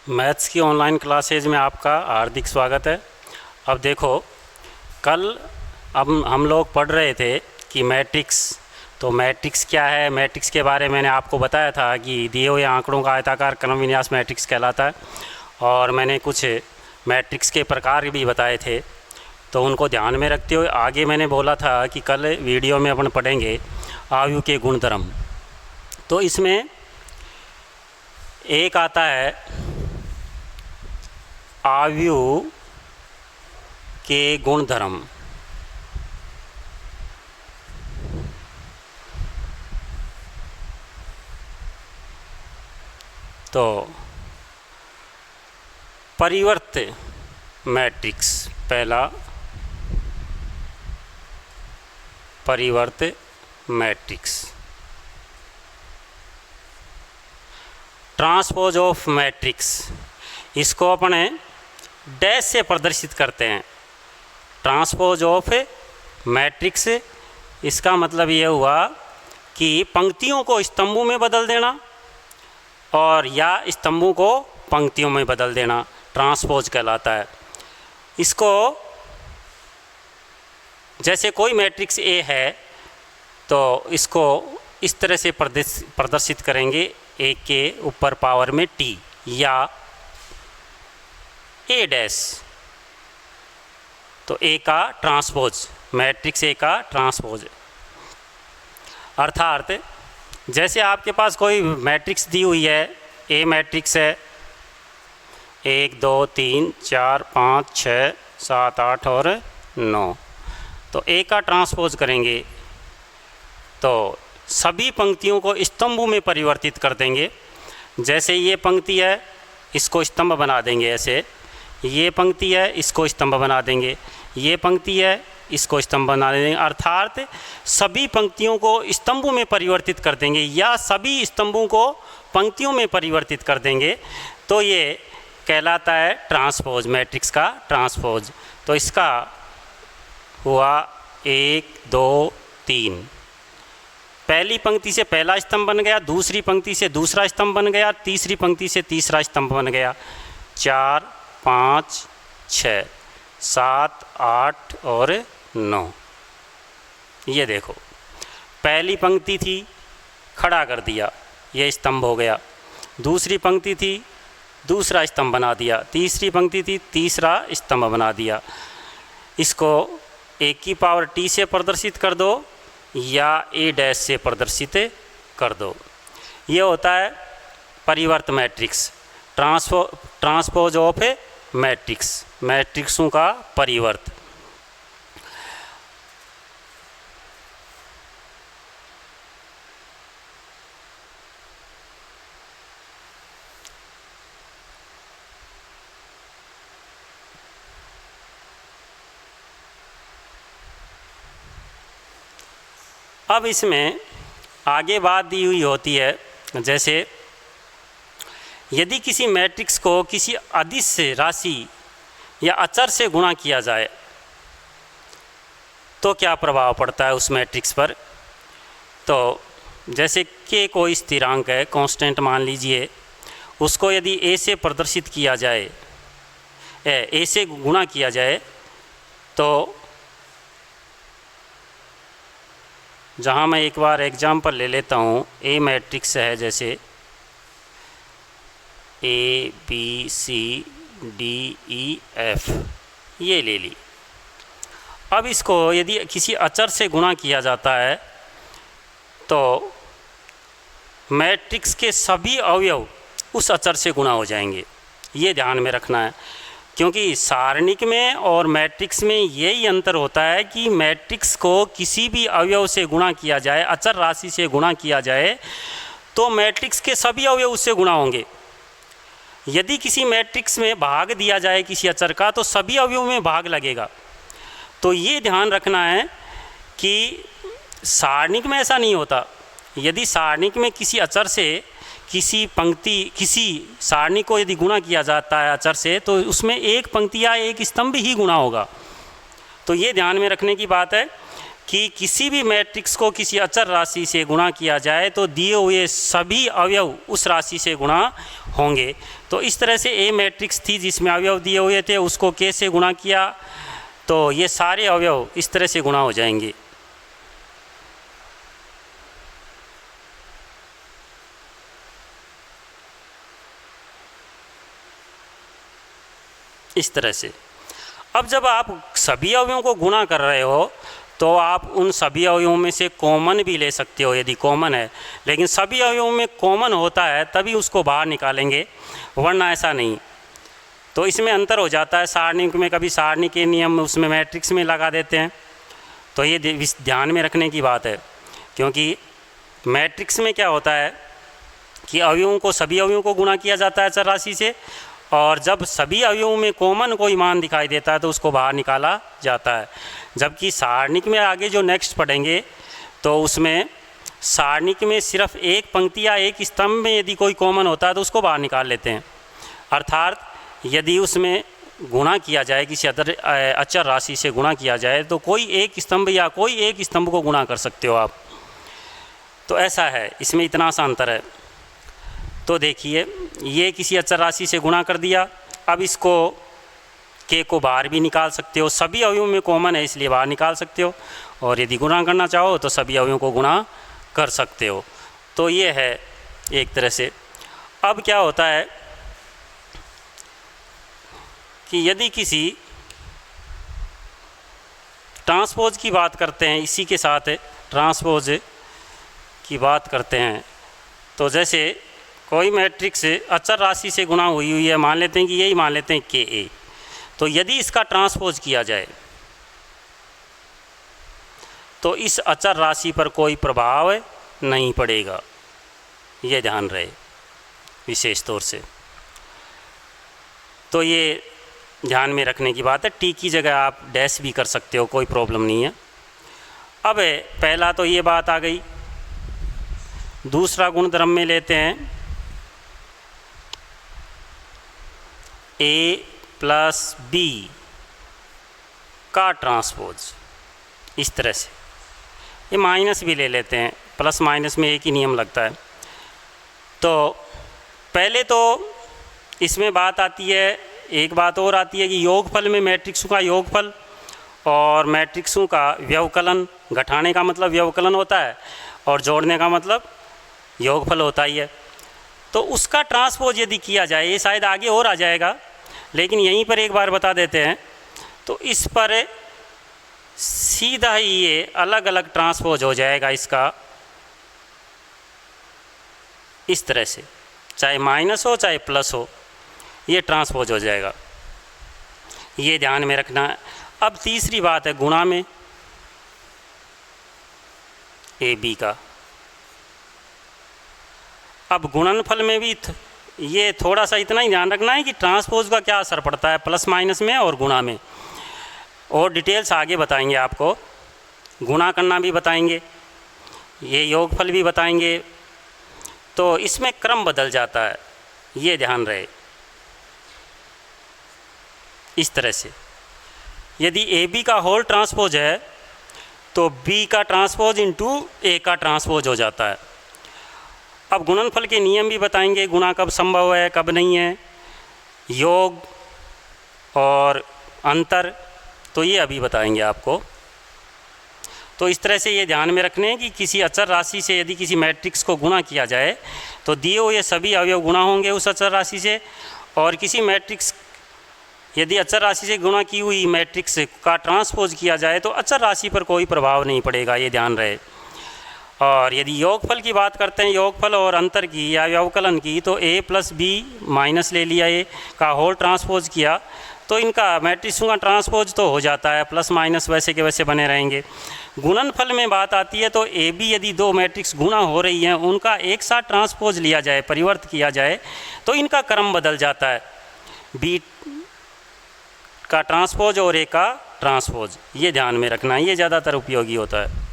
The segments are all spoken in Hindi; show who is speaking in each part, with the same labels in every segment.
Speaker 1: मैथ्स की ऑनलाइन क्लासेज में आपका हार्दिक स्वागत है। अब देखो, कल अब हम लोग पढ़ रहे थे कि मैट्रिक्स, तो मैट्रिक्स क्या है, मैट्रिक्स के बारे में मैंने आपको बताया था कि दिए हुए आंकड़ों का आयताकार क्रम विन्यास मैट्रिक्स कहलाता है। और मैंने कुछ मैट्रिक्स के प्रकार भी बताए थे, तो उनको ध्यान में रखते हुए आगे मैंने बोला था कि कल वीडियो में अपन पढ़ेंगे आयु के गुणधर्म। तो इसमें एक आता है आयु के गुणधर्म। तो परिवर्त मैट्रिक्स, पहला परिवर्त मैट्रिक्स। ट्रांसपोज ऑफ मैट्रिक्स, इसको अपने डैश से प्रदर्शित करते हैं। ट्रांसपोज ऑफ मैट्रिक्स, इसका मतलब ये हुआ कि पंक्तियों को स्तंभों में बदल देना और या स्तंभों को पंक्तियों में बदल देना ट्रांसपोज कहलाता है। इसको जैसे कोई मैट्रिक्स ए है तो इसको इस तरह से प्रदर्शित करेंगे, ए के ऊपर पावर में टी या ए डैश। तो ए का ट्रांसपोज, मैट्रिक्स ए का ट्रांसपोज। अर्थात जैसे आपके पास कोई मैट्रिक्स दी हुई है, ए मैट्रिक्स है 1 2 3 4 5 6 7 8 और 9, तो ए का ट्रांसपोज करेंगे तो सभी पंक्तियों को स्तंभों में परिवर्तित कर देंगे। जैसे ये पंक्ति है, इसको स्तंभ बना देंगे ऐसे, ये पंक्ति है, इसको स्तंभ बना देंगे, ये पंक्ति है, इसको स्तंभ बना देंगे। अर्थात सभी पंक्तियों को स्तंभों में परिवर्तित कर देंगे या सभी स्तंभों को पंक्तियों में परिवर्तित कर देंगे। तो ये कहलाता है ट्रांसपोज, मैट्रिक्स का ट्रांसपोज। तो इसका हुआ 1 2 3, पहली पंक्ति से पहला स्तंभ बन गया, दूसरी पंक्ति से दूसरा स्तंभ बन गया, तीसरी पंक्ति से तीसरा स्तंभ बन गया। 4 5 6 7 8 और 9। ये देखो, पहली पंक्ति थी, खड़ा कर दिया, ये स्तंभ हो गया। दूसरी पंक्ति थी, दूसरा स्तंभ बना दिया। तीसरी पंक्ति थी, तीसरा स्तंभ बना दिया। इसको ए की पावर टी से प्रदर्शित कर दो या ए डैश से प्रदर्शित कर दो। ये होता है परिवर्त मैट्रिक्स, ट्रांसपोज ऑफ मैट्रिक्स, मैट्रिक्सों का परिवर्त। अब इसमें आगे बात दी हुई होती है, जैसे यदि किसी मैट्रिक्स को किसी अदिश राशि या अचर से गुणा किया जाए तो क्या प्रभाव पड़ता है उस मैट्रिक्स पर। तो जैसे के कोई स्थिरांक है, कांस्टेंट मान लीजिए, उसको यदि ए से प्रदर्शित किया जाए, ए से गुणा किया जाए, तो जहाँ मैं एक बार एग्जाम्पल ले लेता हूँ, ए मैट्रिक्स है, जैसे A B C D E F, ये ले ली। अब इसको यदि किसी अचर से गुणा किया जाता है तो मैट्रिक्स के सभी अवयव उस अचर से गुणा हो जाएंगे। ये ध्यान में रखना है, क्योंकि सारणिक में और मैट्रिक्स में यही अंतर होता है कि मैट्रिक्स को किसी भी अवयव से गुणा किया जाए, अचर राशि से गुणा किया जाए, तो मैट्रिक्स के सभी अवयव उससे गुणा होंगे। यदि किसी मैट्रिक्स में भाग दिया जाए किसी अचर का, तो सभी अवयव में भाग लगेगा। तो ये ध्यान रखना है कि सारणिक में ऐसा नहीं होता। यदि सारणिक में किसी अचर से किसी पंक्ति, किसी सारणी को यदि गुणा किया जाता है अचर से, तो उसमें एक पंक्ति या एक स्तंभ ही गुणा होगा। तो ये ध्यान में रखने की बात है कि किसी भी मैट्रिक्स को किसी अचर राशि से गुणा किया जाए तो दिए हुए सभी अवयव उस राशि से गुणा होंगे। तो इस तरह से ए मैट्रिक्स थी जिसमें अवयव दिए हुए थे, उसको के से गुणा किया तो ये सारे अवयव इस तरह से गुणा हो जाएंगे। इस तरह से। अब जब आप सभी अवयवों को गुणा कर रहे हो तो आप उन सभी अवयवों में से कॉमन भी ले सकते हो यदि कॉमन है, लेकिन सभी अवयवों में कॉमन होता है तभी उसको बाहर निकालेंगे, वरना ऐसा नहीं। तो इसमें अंतर हो जाता है, सारणी में कभी सारणी के नियम उसमें मैट्रिक्स में लगा देते हैं, तो ये ध्यान में रखने की बात है। क्योंकि मैट्रिक्स में क्या होता है कि अवयवों को सभी अवयवों को गुणा किया जाता है अचर राशि से, और जब सभी अवयवों में कॉमन कोई मान दिखाई देता है तो उसको बाहर निकाला जाता है। जबकि सारणिक में आगे जो नेक्स्ट पढ़ेंगे तो उसमें सारणिक में सिर्फ एक पंक्ति या एक स्तंभ में यदि कोई कॉमन होता है तो उसको बाहर निकाल लेते हैं। अर्थात यदि उसमें गुणा किया जाए, किसी अचर राशि से गुणा किया जाए तो कोई एक स्तंभ या कोई एक स्तंभ को गुणा कर सकते हो आप। तो ऐसा है, इसमें इतना सा अंतर है। तो देखिए, ये किसी अचर राशि से गुणा कर दिया, अब इसको के को बाहर भी निकाल सकते हो, सभी अवयवों में कॉमन है इसलिए बाहर निकाल सकते हो, और यदि गुणा करना चाहो तो सभी अवयवों को गुणा कर सकते हो। तो ये है एक तरह से। अब क्या होता है कि यदि किसी ट्रांसपोज की बात करते हैं, इसी के साथ ट्रांसपोज की बात करते हैं, तो जैसे कोई मैट्रिक्स अचर राशि से गुणा हुई है, मान लेते हैं कि यही मान लेते हैं के ए, तो यदि इसका ट्रांसपोज किया जाए तो इस अचर राशि पर कोई प्रभाव नहीं पड़ेगा, ये ध्यान रहे विशेष तौर से। तो ये ध्यान में रखने की बात है। टी की जगह आप डैश भी कर सकते हो, कोई प्रॉब्लम नहीं है। अब पहला तो ये बात आ गई। दूसरा गुणधर्म में लेते हैं ए प्लस बी का ट्रांसपोज, इस तरह से। ये माइनस भी ले लेते हैं, प्लस माइनस में एक ही नियम लगता है। तो पहले तो इसमें बात आती है, एक बात और आती है कि योगफल में मैट्रिक्सों का योगफल और मैट्रिक्सों का व्यवकलन, घटाने का मतलब व्यवकलन होता है और जोड़ने का मतलब योगफल होता ही है। तो उसका ट्रांसपोज यदि किया जाए, ये शायद आगे और आ जाएगा लेकिन यहीं पर एक बार बता देते हैं, तो इस पर सीधा ही ये अलग अलग ट्रांसपोज हो जाएगा इसका, इस तरह से, चाहे माइनस हो चाहे प्लस हो, ये ट्रांसपोज हो जाएगा, ये ध्यान में रखना है। अब तीसरी बात है गुणा में ए बी का। अब गुणनफल में भी ये थोड़ा सा इतना ही ध्यान रखना है कि ट्रांसपोज का क्या असर पड़ता है प्लस माइनस में और गुणा में, और डिटेल्स आगे बताएंगे आपको। गुणा करना भी बताएंगे, ये योगफल भी बताएंगे, तो इसमें क्रम बदल जाता है, ये ध्यान रहे। इस तरह से यदि ए बी का होल ट्रांसपोज है तो बी का ट्रांसपोज इंटू ए का ट्रांसपोज हो जाता है। अब गुणनफल के नियम भी बताएंगे, गुणा कब संभव है कब नहीं है, योग और अंतर, तो ये अभी बताएंगे आपको। तो इस तरह से ये ध्यान में रखने हैं कि किसी अचर राशि से यदि किसी मैट्रिक्स को गुणा किया जाए तो दिए हुए सभी अवयव गुणा होंगे उस अचर राशि से, और किसी मैट्रिक्स यदि अचर राशि से गुणा की हुई मैट्रिक्स का ट्रांसपोज किया जाए तो अचर राशि पर कोई प्रभाव नहीं पड़ेगा, ये ध्यान रहे। और यदि योगफल की बात करते हैं, योगफल और अंतर की या व्यवकलन की, तो a प्लस बी माइनस ले लिया, ए का होल ट्रांसपोज किया तो इनका मैट्रिक्सों का ट्रांसपोज तो हो जाता है, प्लस माइनस वैसे के वैसे बने रहेंगे। गुणनफल में बात आती है तो ए बी यदि दो मैट्रिक्स गुणा हो रही हैं उनका एक साथ ट्रांसपोज लिया जाए, परिवर्त किया जाए, तो इनका क्रम बदल जाता है, बी का ट्रांसपोज और ए का ट्रांसपोज, ये ध्यान में रखना है, ये ज़्यादातर उपयोगी होता है,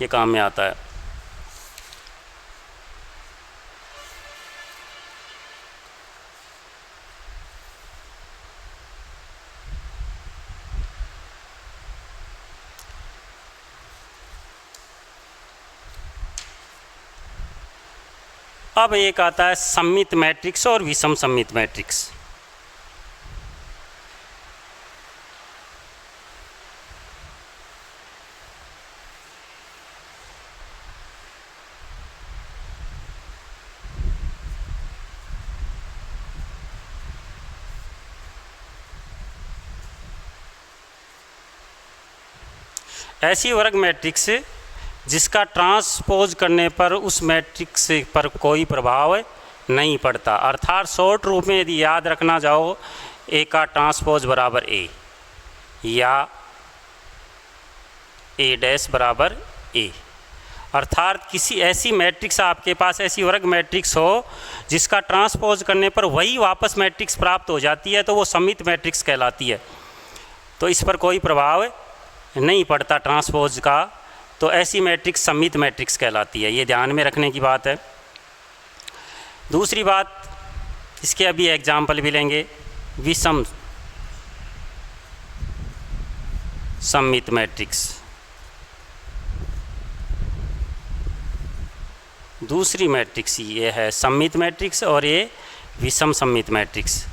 Speaker 1: ये काम में आता है। अब एक आता है सममित मैट्रिक्स और विषम सममित मैट्रिक्स। ऐसी वर्ग मैट्रिक्स जिसका ट्रांसपोज करने पर उस मैट्रिक्स पर कोई प्रभाव नहीं पड़ता, अर्थात शॉर्ट रूप में यदि याद रखना चाहो ए का ट्रांसपोज बराबर ए या ए डैश बराबर ए, अर्थात किसी ऐसी मैट्रिक्स आपके पास ऐसी वर्ग मैट्रिक्स हो जिसका ट्रांसपोज करने पर वही वापस मैट्रिक्स प्राप्त हो जाती है तो वो सममित मैट्रिक्स कहलाती है। तो इस पर कोई प्रभाव नहीं पड़ता ट्रांसपोज का, तो ऐसी मैट्रिक्स सममित मैट्रिक्स कहलाती है। ये ध्यान में रखने की बात है। दूसरी बात, इसके अभी एग्जाम्पल भी लेंगे, विषम सममित मैट्रिक्स। दूसरी मैट्रिक्स ये है सममित मैट्रिक्स और ये विषम सममित मैट्रिक्स।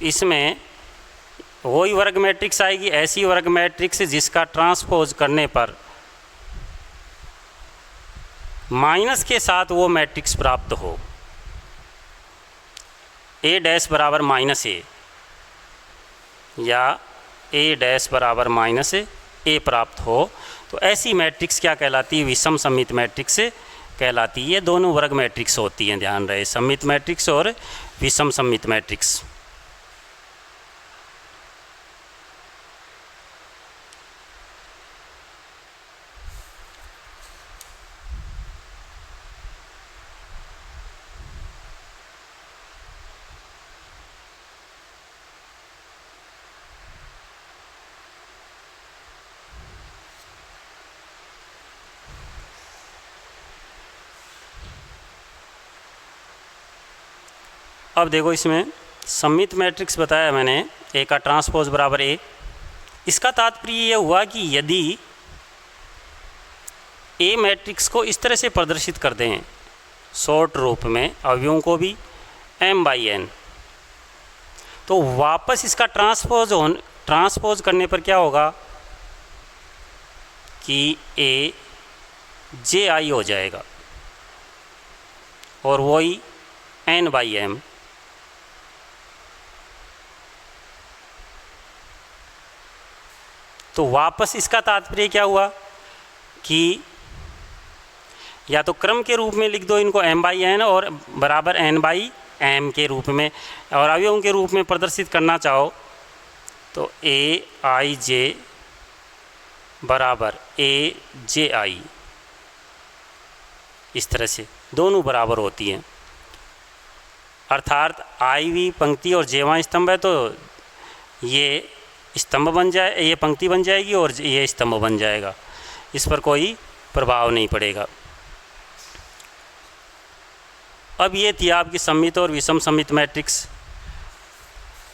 Speaker 1: इसमें वही वर्ग मैट्रिक्स आएगी, ऐसी वर्ग मैट्रिक्स जिसका ट्रांसपोज करने पर माइनस के साथ वो मैट्रिक्स प्राप्त हो, ए डैश बराबर माइनस ए या ए डैश बराबर माइनस ए प्राप्त हो, तो ऐसी मैट्रिक्स क्या कहलाती है? विषम सममित मैट्रिक्स कहलाती है। ये दोनों वर्ग मैट्रिक्स होती हैं, ध्यान रहे, सममित मैट्रिक्स और विषम सममित मैट्रिक्स। अब देखो, इसमें सममित मैट्रिक्स बताया मैंने, ए का ट्रांसपोज बराबर ए। इसका तात्पर्य ये हुआ कि यदि ए मैट्रिक्स को इस तरह से प्रदर्शित कर दें शॉर्ट रूप में, अवयवों को भी m/n, तो वापस इसका ट्रांसपोज करने पर क्या होगा कि ए ji हो जाएगा और वही n/m। तो वापस इसका तात्पर्य क्या हुआ कि या तो क्रम के रूप में लिख दो इनको m/n और बराबर n/m के रूप में, और अवयवों के रूप में प्रदर्शित करना चाहो तो aij बराबर aj, इस तरह से दोनों बराबर होती हैं। अर्थात i पंक्ति और j स्तंभ है तो ये स्तंभ बन जाए, ये पंक्ति बन जाएगी और ये स्तंभ बन जाएगा, इस पर कोई प्रभाव नहीं पड़ेगा। अब ये थी आपकी सममित और विषम सममित मैट्रिक्स।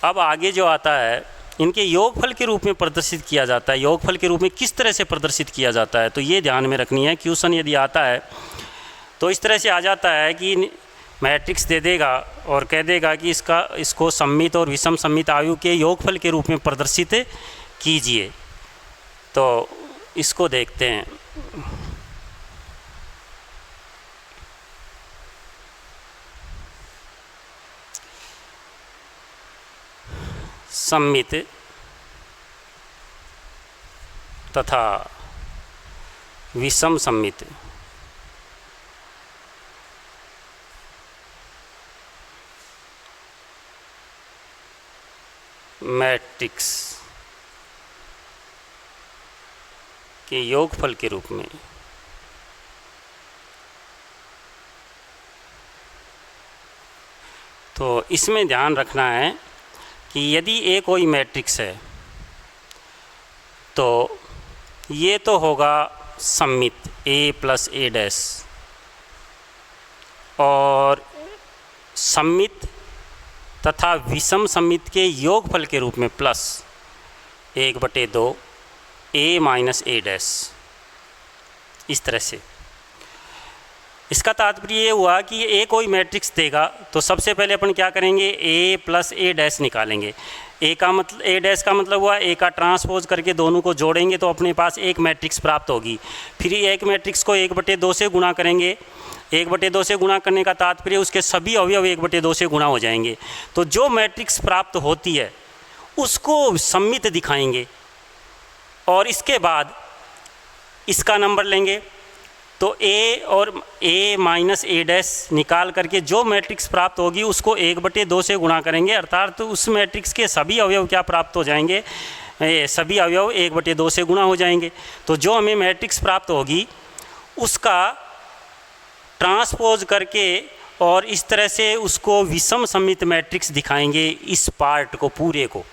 Speaker 1: अब आगे जो आता है, इनके योगफल के रूप में प्रदर्शित किया जाता है। योगफल के रूप में किस तरह से प्रदर्शित किया जाता है तो ये ध्यान में रखनी है। क्वेश्चन यदि आता है तो इस तरह से आ जाता है कि मैट्रिक्स दे देगा और कह देगा कि इसको सममित और विषम सममित अवयव के योगफल के रूप में प्रदर्शित कीजिए। तो इसको देखते हैं। सममित तथा विषम सममित मैट्रिक्स के योगफल के रूप में तो इसमें ध्यान रखना है कि यदि ए कोई मैट्रिक्स है तो ये तो होगा सममित a प्लस a डैश, और सममित तथा विषम सममित के योगफल के रूप में plus 1/2 a minus a dash, इस तरह से। इसका तात्पर्य ये हुआ कि ए कोई मैट्रिक्स देगा तो सबसे पहले अपन क्या करेंगे, ए प्लस ए डैश निकालेंगे। ए का मतलब, ए डैश का मतलब हुआ ए का ट्रांसपोज करके दोनों को जोड़ेंगे तो अपने पास एक मैट्रिक्स प्राप्त होगी। फिर एक मैट्रिक्स को 1/2 से गुणा करेंगे। 1/2 से गुणा करने का तात्पर्य उसके सभी अवयव 1/2 से गुणा हो जाएंगे। तो जो मैट्रिक्स प्राप्त होती है उसको सममित दिखाएंगे और इसके बाद इसका नंबर लेंगे। तो ए और ए माइनस ए डैश निकाल करके जो मैट्रिक्स प्राप्त होगी उसको 1/2 से गुणा करेंगे, अर्थात तो उस मैट्रिक्स के सभी अवयव क्या प्राप्त हो जाएंगे, सभी अवयव 1/2 से गुणा हो जाएंगे। तो जो हमें मैट्रिक्स प्राप्त होगी उसका ट्रांसपोज करके और इस तरह से उसको विषम सममित मैट्रिक्स दिखाएंगे। इस पार्ट को, पूरे को,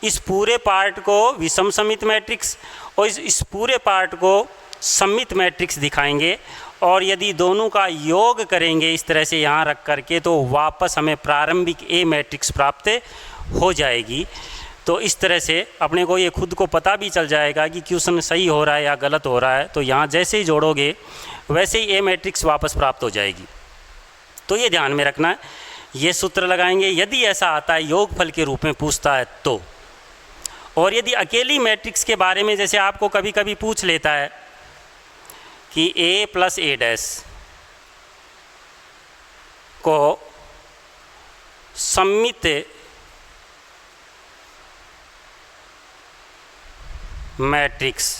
Speaker 1: इस पूरे पार्ट को विषम सममित मैट्रिक्स और इस पूरे पार्ट को सममित मैट्रिक्स दिखाएंगे। और यदि दोनों का योग करेंगे इस तरह से यहाँ रख करके तो वापस हमें प्रारंभिक ए मैट्रिक्स प्राप्त हो जाएगी। तो इस तरह से अपने को ये खुद को पता भी चल जाएगा कि क्वेश्चन सही हो रहा है या गलत हो रहा है। तो यहाँ जैसे ही जोड़ोगे वैसे ही ए मैट्रिक्स वापस प्राप्त हो जाएगी। तो ये ध्यान में रखना है, ये सूत्र लगाएंगे। यदि ऐसा आता है योगफल के रूप में पूछता है तो, और यदि अकेली मैट्रिक्स के बारे में जैसे आपको कभी कभी पूछ लेता है कि ए प्लस ए डैश को सममित मैट्रिक्स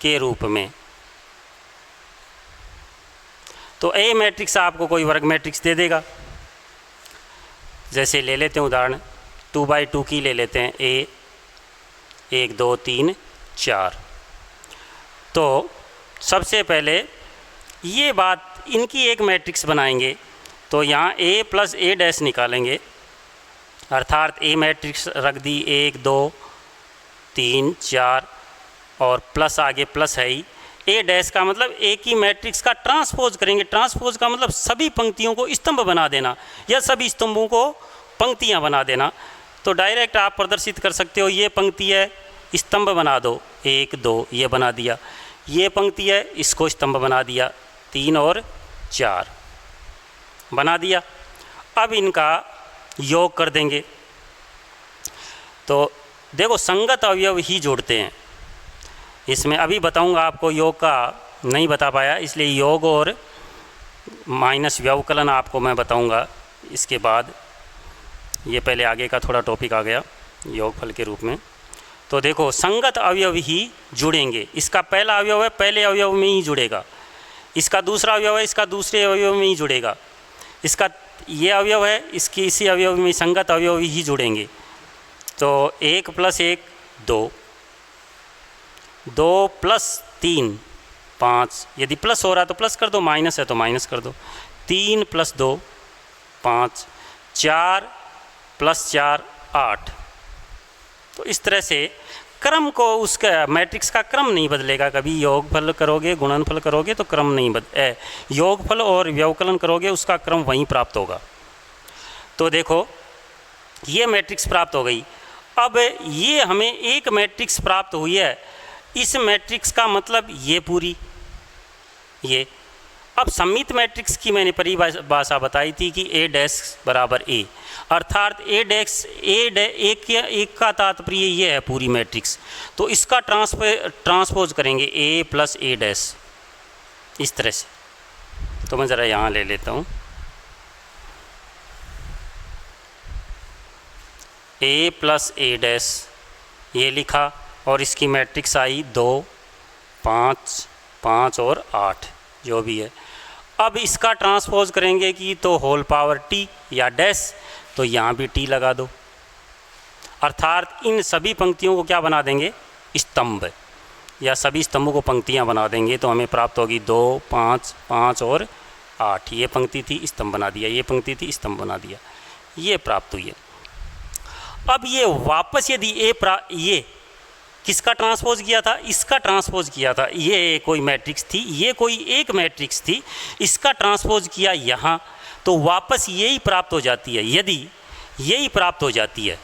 Speaker 1: के रूप में, तो ए मैट्रिक्स आपको कोई वर्ग मैट्रिक्स दे देगा। जैसे ले लेते हैं उदाहरण 2/2 की ले लेते हैं, ए 1 2 3 4। तो सबसे पहले ये बात, इनकी एक मैट्रिक्स बनाएंगे। तो यहाँ ए प्लस ए डैश निकालेंगे, अर्थात ए मैट्रिक्स रख दी 1 2 3 4 और प्लस आगे प्लस है ही। ए डैश का मतलब ए की मैट्रिक्स का ट्रांसपोज करेंगे। ट्रांसपोज का मतलब सभी पंक्तियों को स्तंभ बना देना या सभी स्तंभों को पंक्तियां बना देना। तो डायरेक्ट आप प्रदर्शित कर सकते हो, ये पंक्ति है स्तंभ बना दो, 1 2 ये बना दिया। ये पंक्ति है इसको स्तंभ बना दिया, 3 और 4 बना दिया। अब इनका योग कर देंगे। तो देखो संगत अवयव ही जोड़ते हैं इसमें। अभी बताऊंगा आपको, योग का नहीं बता पाया इसलिए योग और माइनस व्यवकलन आपको मैं बताऊंगा इसके बाद। ये पहले आगे का थोड़ा टॉपिक आ गया योगफल के रूप में। तो देखो संगत अवयव ही जुड़ेंगे। इसका पहला अवयव है, पहले अवयव में ही जुड़ेगा। इसका दूसरा अवयव है, इसका दूसरे अवयव में ही जुड़ेगा। इसका ये अवयव है, इसकी इसी अवयव में संगत अवयव ही जुड़ेंगे। तो 1 + 1 2, 2 + 3 5, यदि प्लस हो रहा है तो प्लस कर दो, माइनस है तो माइनस कर दो। 3 + 2 5, 4 + 4 8। तो इस तरह से क्रम को, उसका मैट्रिक्स का क्रम नहीं बदलेगा कभी। योगफल करोगे गुणनफल करोगे तो क्रम नहीं योगफल और व्यवकलन करोगे उसका क्रम वहीं प्राप्त होगा। तो देखो ये मैट्रिक्स प्राप्त हो गई। अब ये हमें एक मैट्रिक्स प्राप्त हुई है, इस मैट्रिक्स का मतलब ये पूरी ये। अब सममित मैट्रिक्स की मैंने परिभाषा बताई थी कि ए डैश बराबर ए, अर्थात ए डैश एक का तात्पर्य ये है पूरी मैट्रिक्स। तो इसका ट्रांसपोज करेंगे ए प्लस ए डैश इस तरह से। तो मैं ज़रा यहाँ ले लेता हूँ, ए प्लस ए डैश ये लिखा और इसकी मैट्रिक्स आई 2 5 5 और 8 जो भी है। अब इसका ट्रांसपोज करेंगे कि तो होल पावर टी या डैश, तो यहाँ भी टी लगा दो, अर्थात इन सभी पंक्तियों को क्या बना देंगे, स्तंभ, या सभी स्तंभों को पंक्तियाँ बना देंगे। तो हमें प्राप्त होगी 2 5 5 और 8। ये पंक्ति थी स्तंभ बना दिया, ये पंक्ति थी स्तंभ बना दिया, ये प्राप्त हुई है। अब ये वापस यदि ये किसका ट्रांसपोज किया था, इसका ट्रांसपोज किया था। ये कोई मैट्रिक्स थी, ये कोई एक मैट्रिक्स थी, इसका ट्रांसपोज किया यहाँ, तो वापस यही प्राप्त हो जाती है। यदि यही प्राप्त हो जाती है,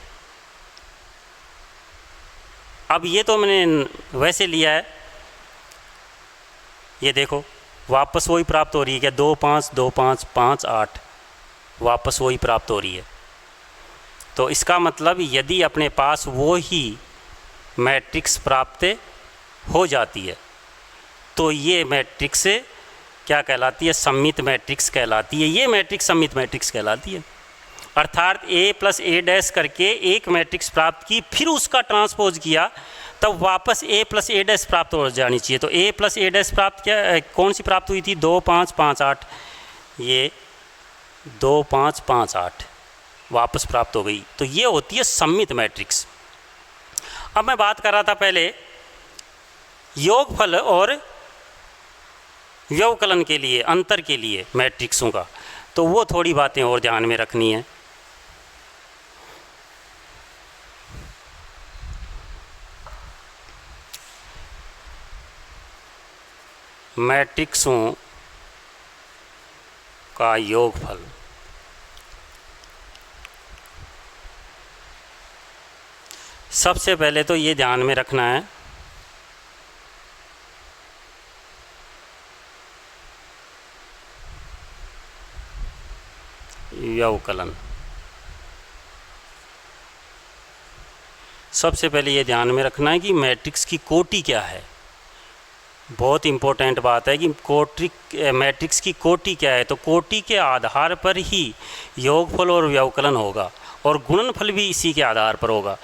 Speaker 1: अब ये तो मैंने वैसे लिया है, ये देखो वापस वही प्राप्त हो रही है क्या, 2 5 2 5 5 8, वापस वही प्राप्त हो रही है। तो इसका मतलब यदि अपने पास वो ही मैट्रिक्स प्राप्त हो जाती है तो ये मैट्रिक्स क्या कहलाती है, सममित मैट्रिक्स कहलाती है। ये मैट्रिक्स सममित मैट्रिक्स कहलाती है। अर्थात a प्लस ए डैश करके एक मैट्रिक्स प्राप्त की, फिर उसका ट्रांसपोज किया, तब वापस a प्लस ए डैश प्राप्त हो जानी चाहिए। तो a प्लस ए डैश प्राप्त क्या, कौन सी प्राप्त हुई थी, 2 5 5 8, ये 2 5 5 8 वापस प्राप्त हो गई। तो ये होती है सममित मैट्रिक्स। अब मैं बात कर रहा था पहले योगफल और व्यवकलन के लिए, अंतर के लिए मैट्रिक्सों का, तो वो थोड़ी बातें और ध्यान में रखनी है। मैट्रिक्सों का योगफल, सबसे पहले तो ये ध्यान में रखना है व्यवकलन। सबसे पहले ये ध्यान में रखना है कि मैट्रिक्स की कोटि क्या है। बहुत इम्पोर्टेंट बात है कि मैट्रिक्स की कोटि क्या है। तो कोटि के आधार पर ही योगफल और व्यवकलन होगा, और गुणनफल भी इसी के आधार पर होगा।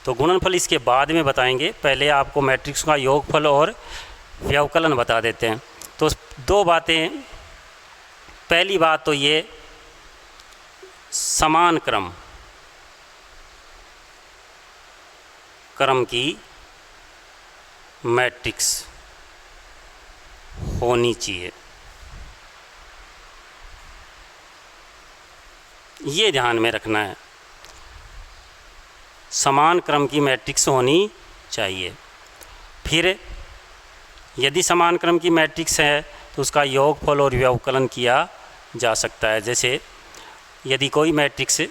Speaker 1: तो गुणनफल इसके बाद में बताएंगे, पहले आपको मैट्रिक्स का योगफल और व्यवकलन बता देते हैं। तो दो बातें, पहली बात तो ये समान क्रम की मैट्रिक्स होनी चाहिए, ये ध्यान में रखना है। समान क्रम की मैट्रिक्स होनी चाहिए। फिर यदि समान क्रम की मैट्रिक्स है तो उसका योगफल और व्यवकलन किया जा सकता है। जैसे यदि कोई मैट्रिक्स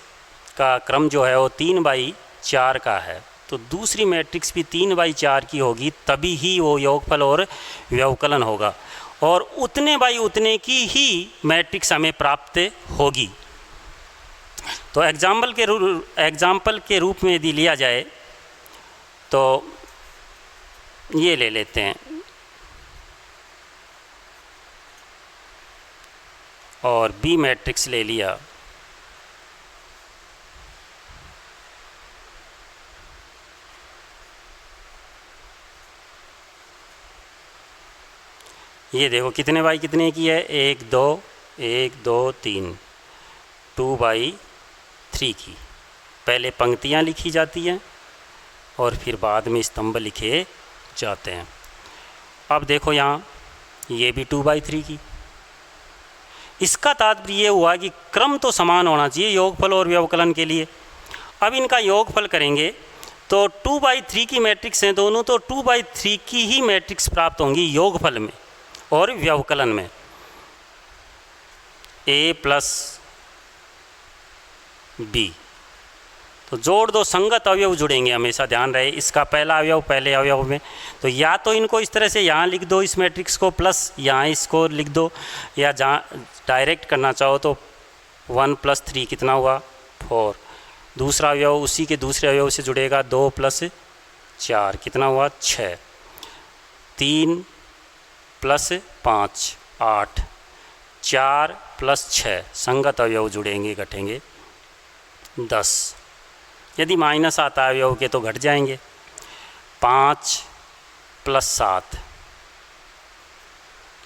Speaker 1: का क्रम जो है वो 3/4 का है, तो दूसरी मैट्रिक्स भी 3/4 की होगी, तभी ही वो योगफल और व्यवकलन होगा, और उतने बाई उतने की ही मैट्रिक्स हमें प्राप्त होगी। तो एग्जाम्पल के रूप में यदि लिया जाए तो ये ले लेते हैं, और बी मैट्रिक्स ले लिया, ये देखो कितने बाई कितने की है, 1 2 1 2 3, 2/3 की। पहले पंक्तियाँ लिखी जाती हैं और फिर बाद में स्तंभ लिखे जाते हैं। अब देखो यहाँ ये भी 2/3 की। इसका तात्पर्य ये हुआ कि क्रम तो समान होना चाहिए योगफल और व्यवकलन के लिए। अब इनका योगफल करेंगे तो 2/3 की मैट्रिक्स हैं दोनों, तो 2/3 की ही मैट्रिक्स प्राप्त होंगी योगफल में और व्यवकलन में। a प्लस बी, तो जोड़ दो, संगत अवयव जुड़ेंगे हमेशा, ध्यान रहे। इसका पहला अवयव पहले अवयव में, तो या तो इनको इस तरह से यहाँ लिख दो इस मैट्रिक्स को, प्लस यहाँ इसको लिख दो, या जहाँ डायरेक्ट करना चाहो तो 1 + 3 कितना हुआ 4। दूसरा अवयव उसी के दूसरे अवयव से जुड़ेगा, 2 + 4 कितना हुआ 6। 3 + 5 8, 4 + 6 संगत अवयव जुड़ेंगे घटेंगे 10। यदि माइनस आता है अवयव के तो घट जाएंगे। 5 + 7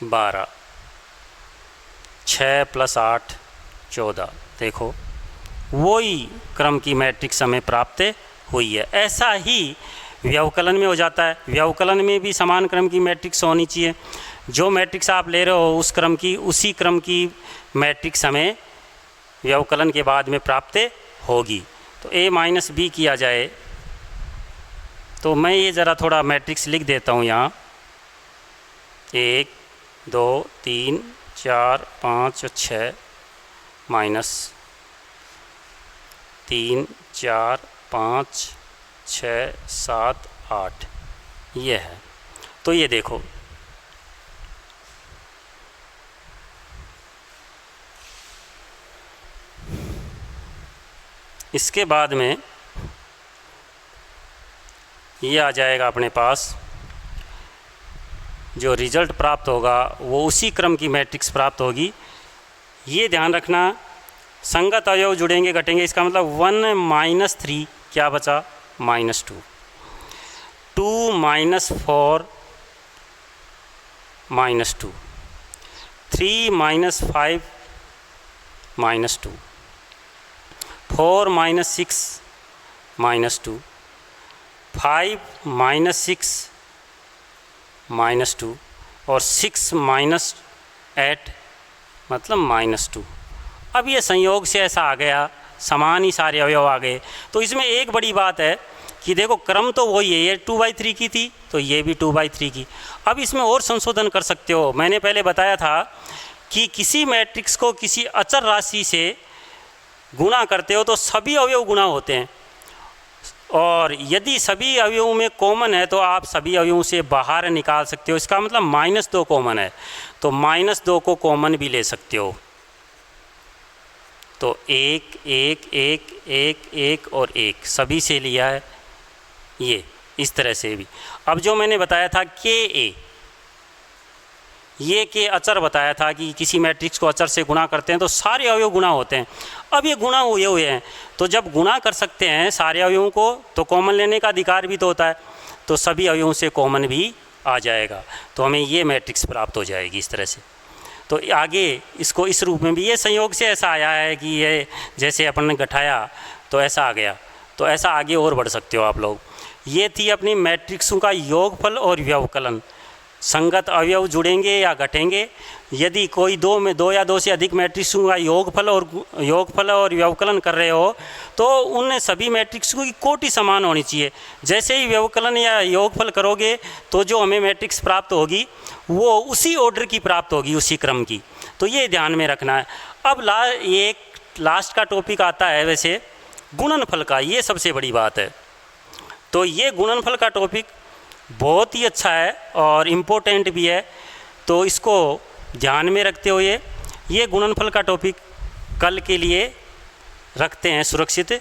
Speaker 1: 12, 6 + 8 14। देखो वही क्रम की मैट्रिक्स हमें प्राप्त हुई है। ऐसा ही व्यवकलन में हो जाता है। व्यवकलन में भी समान क्रम की मैट्रिक्स होनी चाहिए। जो मैट्रिक्स आप ले रहे हो उस क्रम की, उसी क्रम की मैट्रिक्स हमें व्यवकलन के बाद में प्राप्त होगी। तो a - b किया जाए तो मैं ये ज़रा थोड़ा मैट्रिक्स लिख देता हूँ यहाँ। 1 2 3 4 5 6 -3 4 5 6 7 8 ये है। तो ये देखो इसके बाद में ये आ जाएगा अपने पास, जो रिजल्ट प्राप्त होगा वो उसी क्रम की मैट्रिक्स प्राप्त होगी। ये ध्यान रखना, संगत अवयव जुड़ेंगे घटेंगे, इसका मतलब 1 - 3 क्या बचा, -2, 2 - 4 -2, 3 - 5 -2, 4 - 6 -2, 5 - 6 -2 और 6 - 8 मतलब -2। अब ये संयोग से ऐसा आ गया, समान ही सारे अवयव आ गए। तो इसमें एक बड़ी बात है कि देखो क्रम तो वही है, ये 2/3 की थी तो ये भी 2/3 की। अब इसमें और संशोधन कर सकते हो। मैंने पहले बताया था कि किसी मैट्रिक्स को किसी अचर राशि से गुणा करते हो तो सभी अवयव गुणा होते हैं, और यदि सभी अवयवों में कॉमन है तो आप सभी अवयवों से बाहर निकाल सकते हो। इसका मतलब -2 कॉमन है तो -2 को कॉमन भी ले सकते हो। तो 1 1 1 1 1 और 1 सभी से लिया है, ये इस तरह से भी। अब जो मैंने बताया था के ये के अचर बताया था कि किसी मैट्रिक्स को अचर से गुणा करते हैं तो सारे अवयव गुणा होते हैं। अब ये गुणा हुए हैं तो जब गुणा कर सकते हैं सारे अवयवों को तो कॉमन लेने का अधिकार भी तो होता है, तो सभी अवयवों से कॉमन भी आ जाएगा, तो हमें ये मैट्रिक्स प्राप्त हो जाएगी इस तरह से। तो आगे इसको इस रूप में भी, ये संयोग से ऐसा आया है कि ये जैसे अपन ने घटाया तो ऐसा आ गया, तो ऐसा आगे और बढ़ सकते हो आप लोग। ये थी अपनी मैट्रिक्सों का योगफल और व्यवकलन। संगत अवयव जुड़ेंगे या घटेंगे, यदि कोई दो या दो से अधिक मैट्रिक्सों का योगफल और व्यवकलन कर रहे हो तो उन सभी मैट्रिक्सों की कोटि समान होनी चाहिए। जैसे ही व्यवकलन या योगफल करोगे तो जो हमें मैट्रिक्स प्राप्त होगी वो उसी ऑर्डर की प्राप्त होगी, उसी क्रम की। तो ये ध्यान में रखना है। अब एक लास्ट का टॉपिक आता है वैसे गुणनफल का, ये सबसे बड़ी बात है। तो ये गुणनफल का टॉपिक बहुत ही अच्छा है और इम्पोर्टेंट भी है, तो इसको ध्यान में रखते हुए ये गुणनफल का टॉपिक कल के लिए रखते हैं सुरक्षित।